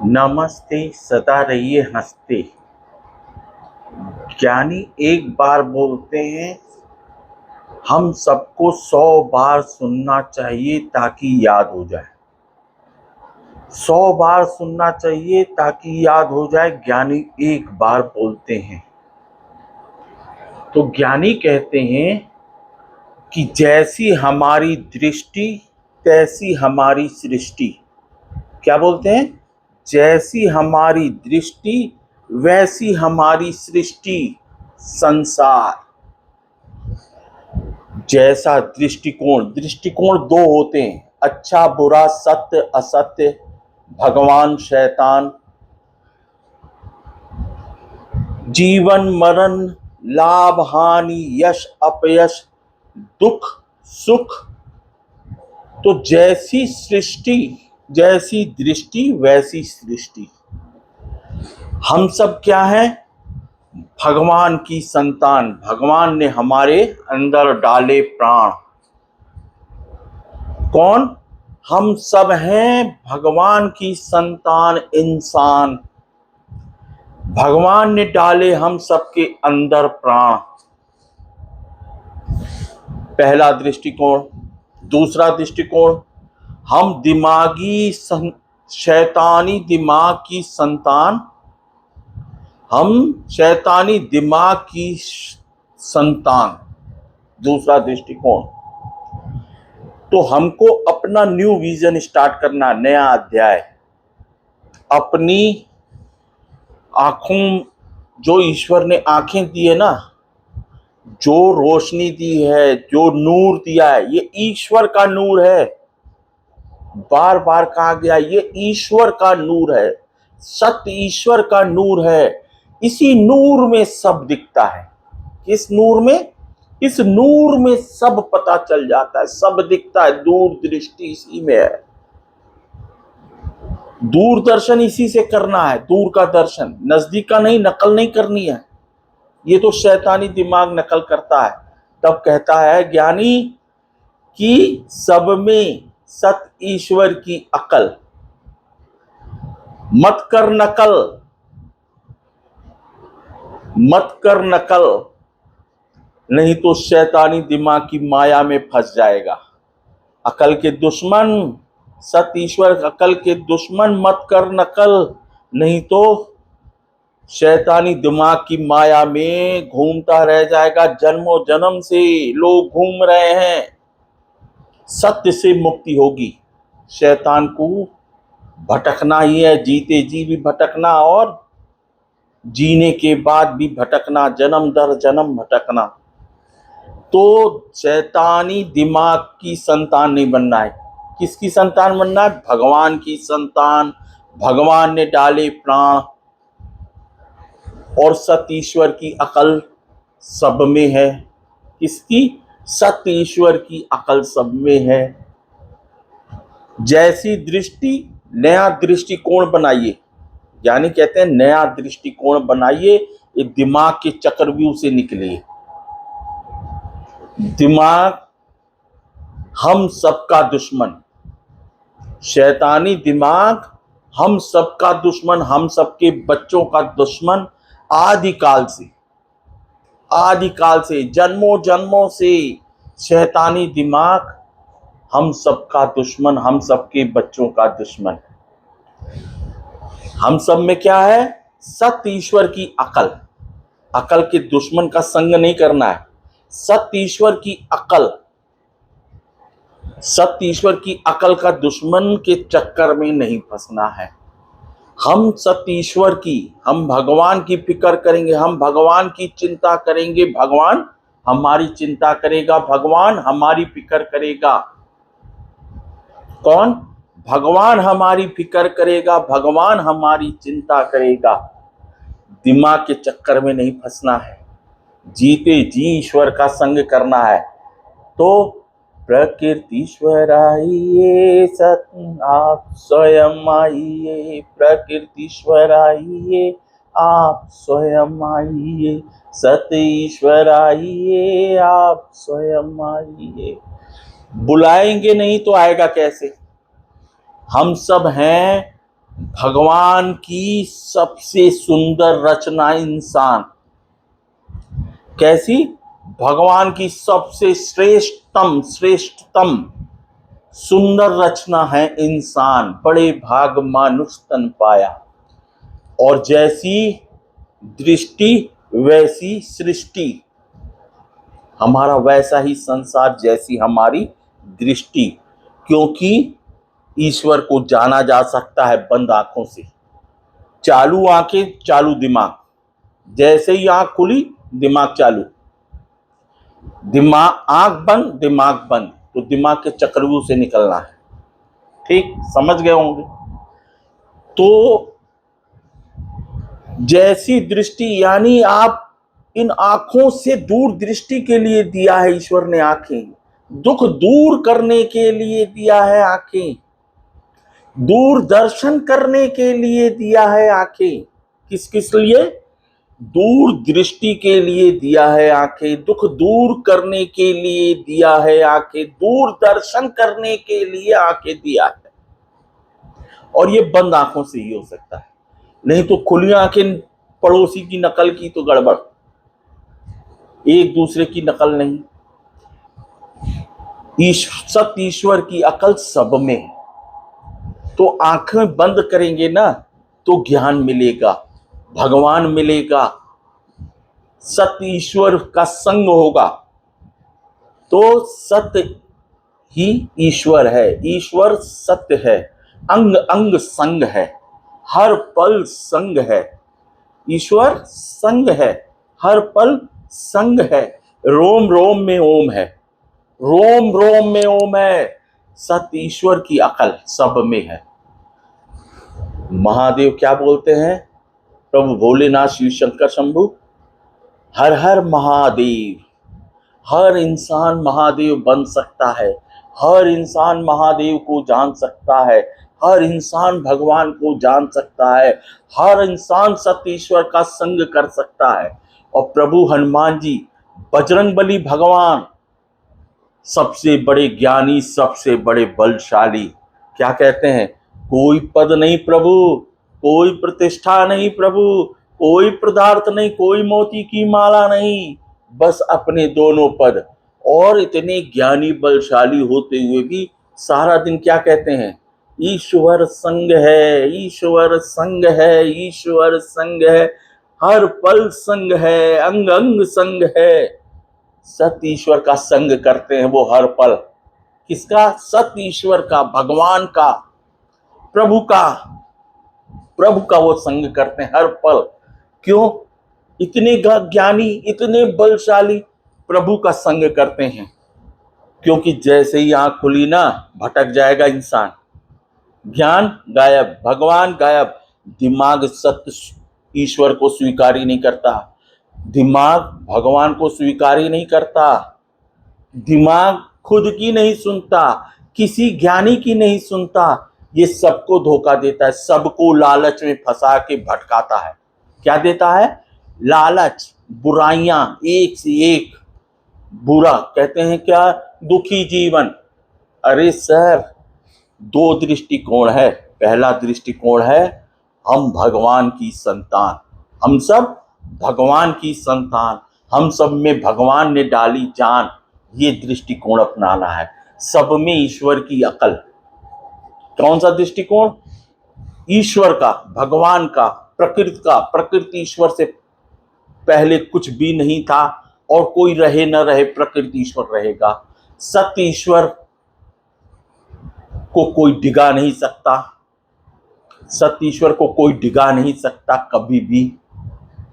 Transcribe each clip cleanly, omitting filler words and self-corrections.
नमस्ते, सदा रहिए हंसते। ज्ञानी एक बार बोलते हैं, हम सबको 100 बार सुनना चाहिए ताकि याद हो जाए। 100 बार सुनना चाहिए ताकि याद हो जाए। ज्ञानी एक बार बोलते हैं। तो ज्ञानी कहते हैं कि जैसी हमारी दृष्टि तैसी हमारी सृष्टि। क्या बोलते हैं? जैसी हमारी दृष्टि वैसी हमारी सृष्टि, संसार। जैसा दृष्टिकोण, दृष्टिकोण दो होते हैं, अच्छा बुरा, सत्य असत्य, भगवान शैतान, जीवन मरण, लाभ हानि, यश अपयश, दुख सुख। तो जैसी सृष्टि जैसी दृष्टि वैसी सृष्टि। हम सब क्या हैं? भगवान की संतान। भगवान ने हमारे अंदर डाले प्राण। कौन? हम सब हैं भगवान की संतान, इंसान। भगवान ने डाले हम सबके अंदर प्राण। पहला दृष्टिकोण। दूसरा दृष्टिकोण, हम शैतानी दिमाग की संतान। हम शैतानी दिमाग की संतान। दूसरा दृष्टिकोण। तो हमको अपना न्यू विजन स्टार्ट करना, नया अध्याय। अपनी आंखों, जो ईश्वर ने आंखें दी है ना, जो रोशनी दी है, जो नूर दिया है, ये ईश्वर का नूर है। बार बार कहा गया, ये ईश्वर का नूर है, सत्य ईश्वर का नूर है। इसी नूर में सब दिखता है। किस नूर में? इस नूर में सब पता चल जाता है, सब दिखता है। दूरदृष्टि इसी में है। दूरदर्शन इसी से करना है, दूर का दर्शन, नजदीक का नहीं, नकल नहीं करनी है। ये तो शैतानी दिमाग नकल करता है। तब कहता है ज्ञानी कि सब में सत ईश्वर की अकल। मत कर नकल, मत कर नकल, नहीं तो शैतानी दिमाग की माया में फंस जाएगा। अकल के दुश्मन, सत ईश्वर अकल के दुश्मन, मत कर नकल, नहीं तो शैतानी दिमाग की माया में घूमता रह जाएगा। जन्मों जन्म से लोग घूम रहे हैं। सत्य से मुक्ति होगी। शैतान को भटकना ही है, जीते जी भी भटकना और जीने के बाद भी भटकना, जन्म दर जन्म भटकना। तो शैतानी दिमाग की संतान नहीं बनना है। किसकी संतान बनना है? भगवान की संतान। भगवान ने डाले प्राण और सत ईश्वर की अकल सब में है। किसकी? सत ईश्वर की अकल सब में है। जैसी दृष्टि, नया दृष्टिकोण बनाइए। यानी कहते हैं नया दृष्टिकोण बनाइए, ये दिमाग के चक्रव्यूह से निकलिए। दिमाग हम सबका दुश्मन, शैतानी दिमाग हम सबका दुश्मन, हम सबके बच्चों का दुश्मन। आदिकाल से जन्मों जन्मों से शैतानी दिमाग हम सबका दुश्मन, हम सबके बच्चों का दुश्मन। हम सब में क्या है? सत्य ईश्वर की अकल। अकल के दुश्मन का संग नहीं करना है। सत्य ईश्वर की अकल, सत्य ईश्वर की अकल का दुश्मन के चक्कर में नहीं फंसना है। हम सत्य ईश्वर की, हम भगवान की फिक्र करेंगे, हम भगवान की चिंता करेंगे, भगवान हमारी चिंता करेगा, भगवान हमारी फिक्र करेगा। कौन? भगवान हमारी फिक्र करेगा, भगवान हमारी चिंता करेगा। दिमाग के चक्कर में नहीं फंसना है। जीते जी ईश्वर का संग करना है। तो प्रकृतिश्वर आइए, सत आप स्वयं आइए। प्रकृतिश्वर आइए, आप स्वयं आइए। सत ईश्वर आइए, आप स्वयं आइए। बुलाएंगे नहीं तो आएगा कैसे? हम सब हैं भगवान की सबसे सुंदर रचना इंसान। कैसी? भगवान की सबसे श्रेष्ठतम सुंदर रचना है इंसान। बड़े भाग मानुष तन पाया। और जैसी दृष्टि वैसी सृष्टि। हमारा वैसा ही संसार, जैसी हमारी दृष्टि। क्योंकि ईश्वर को जाना जा सकता है बंद आंखों से। चालू आंखें, चालू दिमाग। जैसे ही आंख खुली, दिमाग चालू। दिमाग आंख बंद, दिमाग बंद। तो दिमाग के चक्रव्यूह से निकलना है। ठीक समझ गए होंगे। तो जैसी दृष्टि, यानी आप इन आंखों से दूर दृष्टि के लिए दिया है ईश्वर ने आंखें। दुख दूर करने के लिए दिया है आंखें। दूरदर्शन करने के लिए दिया है आंखें। किस किस लिए? दूर दृष्टि के लिए दिया है आंखें। दुख दूर करने के लिए दिया है आंखें। दूरदर्शन करने के लिए आंखें दिया है। और ये बंद आंखों से ही हो सकता है, नहीं तो खुली आंखें पड़ोसी की नकल की तो गड़बड़, एक दूसरे की नकल नहीं। सत ईश्वर की अकल सब में है। तो आंखें बंद करेंगे ना तो ज्ञान मिलेगा, भगवान मिलेगा, सत ईश्वर का संग होगा। तो सत्य ही ईश्वर है। ईश्वर सत्य है। अंग अंग संग है। हर पल संग है। ईश्वर संग है, हर पल संग है। रोम रोम में ओम है। रोम रोम में ओम है। सत्य ईश्वर की अकल सब में है। महादेव क्या बोलते हैं? प्रभु भोलेनाथ शिव शंकर शंभु, हर हर महादेव। हर इंसान महादेव बन सकता है। हर इंसान महादेव को जान सकता है। हर इंसान भगवान को जान सकता है। हर इंसान सत्य ईश्वर का संग कर सकता है। और प्रभु हनुमान जी, बजरंगबली भगवान, सबसे बड़े ज्ञानी, सबसे बड़े बलशाली, क्या कहते हैं? कोई पद नहीं प्रभु, कोई प्रतिष्ठा नहीं प्रभु, कोई पदार्थ नहीं, कोई मोती की माला नहीं, बस अपने दोनों पद। और इतने ज्ञानी बलशाली होते हुए भी सारा दिन क्या कहते हैं? ईश्वर संग है, ईश्वर संग है, ईश्वर संग है, हर पल संग है, अंग अंग संग है। सत्य ईश्वर का संग करते हैं वो हर पल। किसका? सत्य ईश्वर का, भगवान का, प्रभु का। प्रभु का वो संग करते हैं हर पल। क्यों? इतने ज्ञानी, इतने बलशाली प्रभु का संग करते हैं। क्योंकि जैसे ही आंख खुली ना, भटक जाएगा इंसान। ज्ञान गायब, भगवान गायब। दिमाग सत्य ईश्वर को स्वीकार ही नहीं करता। दिमाग भगवान को स्वीकार ही नहीं करता। दिमाग खुद की नहीं सुनता, किसी ज्ञानी की नहीं सुनता। ये सबको धोखा देता है, सबको लालच में फंसा के भटकाता है। क्या देता है? लालच, बुराइयां, एक से एक बुरा। कहते हैं क्या? दुखी जीवन। अरे सर, दो दृष्टिकोण है। पहला दृष्टिकोण है हम भगवान की संतान, हम सब भगवान की संतान, हम सब में भगवान ने डाली जान। ये दृष्टिकोण अपनाना है। सब में ईश्वर की अकल। कौन सा दृष्टिकोण? ईश्वर का, भगवान का, प्रकृति का। प्रकृति ईश्वर से पहले कुछ भी नहीं था, और कोई रहे न रहे प्रकृति ईश्वर रहेगा। सत्य ईश्वर को कोई डिगा नहीं सकता। सत्य ईश्वर को कोई डिगा नहीं सकता कभी भी।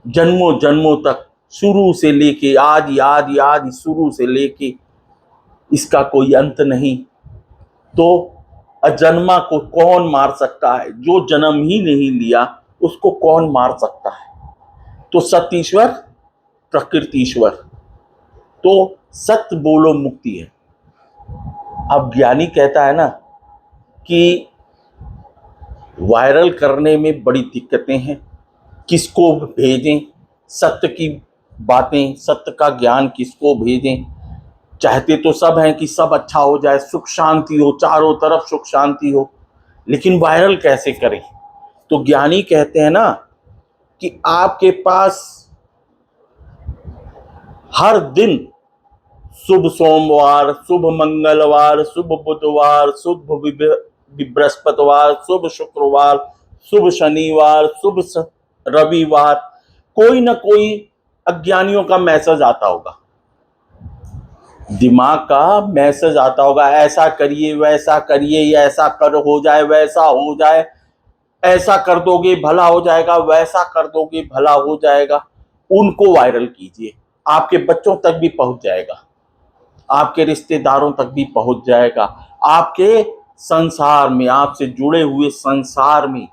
जन्मों जन्मों तक, शुरू से लेके आदि आदि आदि, शुरू से लेके इसका कोई अंत नहीं। तो अजन्मा को कौन मार सकता है? जो जन्म ही नहीं लिया उसको कौन मार सकता है? तो सत्य ईश्वर, प्रकृति ईश्वर। तो सत्य बोलो मुक्ति है। अब ज्ञानी कहता है ना कि वायरल करने में बड़ी दिक्कतें हैं, किसको भेजें सत्य की बातें, सत्य का ज्ञान किसको भेजें? चाहते तो सब हैं कि सब अच्छा हो जाए, सुख शांति हो, चारों तरफ सुख शांति हो। लेकिन वायरल कैसे करें? तो ज्ञानी कहते हैं ना कि आपके पास हर दिन शुभ सोमवार, शुभ मंगलवार, शुभ बुधवार, शुभ बृहस्पतिवार, शुभ शुक्रवार, शुभ शनिवार, शुभ रविवार कोई ना कोई अज्ञानियों का मैसेज आता होगा, दिमाग का मैसेज आता होगा, ऐसा करिए, वैसा करिए, या ऐसा कर हो जाए, वैसा हो जाए, ऐसा कर दोगे भला हो जाएगा, वैसा कर दोगे भला हो जाएगा। उनको वायरल कीजिए, आपके बच्चों तक भी पहुंच जाएगा, आपके रिश्तेदारों तक भी पहुंच जाएगा, आपके संसार में, आपसे जुड़े हुए संसार में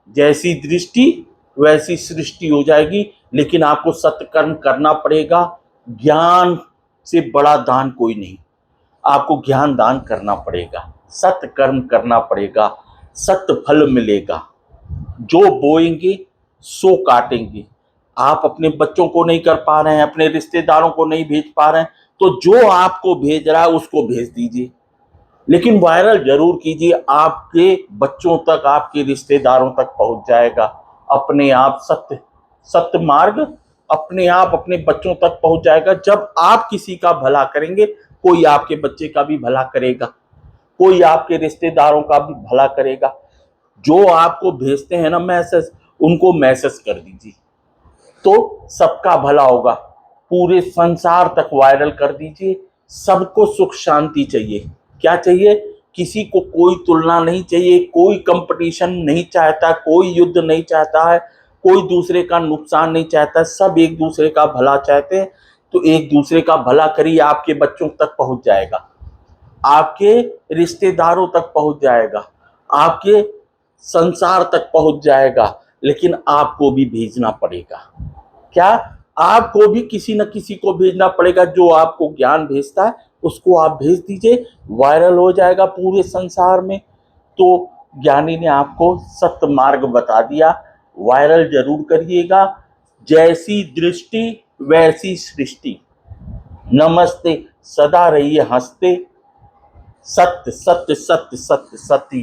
जैसी दृष्टि वैसी सृष्टि हो जाएगी। लेकिन आपको सत्कर्म करना पड़ेगा। ज्ञान से बड़ा दान कोई नहीं, आपको ज्ञान दान करना पड़ेगा, सत्कर्म करना पड़ेगा, सत्य फल मिलेगा। जो बोएंगे सो काटेंगे। आप अपने बच्चों को नहीं कर पा रहे हैं, अपने रिश्तेदारों को नहीं भेज पा रहे हैं, तो जो आपको भेज रहा है उसको भेज दीजिए, लेकिन वायरल जरूर कीजिए। आपके बच्चों तक, आपके रिश्तेदारों तक पहुंच जाएगा। अपने आप सत्य मार्ग अपने आप अपने बच्चों तक पहुंच जाएगा। जब आप किसी का भला करेंगे, कोई आपके बच्चे का भी भला करेगा, कोई आपके रिश्तेदारों का भी भला करेगा। जो आपको भेजते हैं ना मैसेज, उनको मैसेज कर दीजिए, तो सबका भला होगा। पूरे संसार तक वायरल कर दीजिए। सबको सुख शांति चाहिए। क्या चाहिए? किसी को कोई तुलना नहीं चाहिए, कोई कंपटीशन नहीं चाहता, कोई युद्ध नहीं चाहता है, कोई दूसरे का नुकसान नहीं चाहता, सब एक दूसरे का भला चाहते हैं। तो एक दूसरे का भला करिए, आपके बच्चों तक पहुंच जाएगा, आपके रिश्तेदारों तक पहुंच जाएगा, आपके संसार तक पहुंच जाएगा। लेकिन आपको भी भेजना पड़ेगा। क्या? आपको भी किसी न किसी को भेजना पड़ेगा। जो आपको ज्ञान भेजता है उसको आप भेज दीजिए, वायरल हो जाएगा पूरे संसार में। तो ज्ञानी ने आपको सत्य मार्ग बता दिया, वायरल जरूर करिएगा। जैसी दृष्टि वैसी सृष्टि। नमस्ते, सदा रहिए हंसते। सत्य सत्य सत्य सत्य सत्य।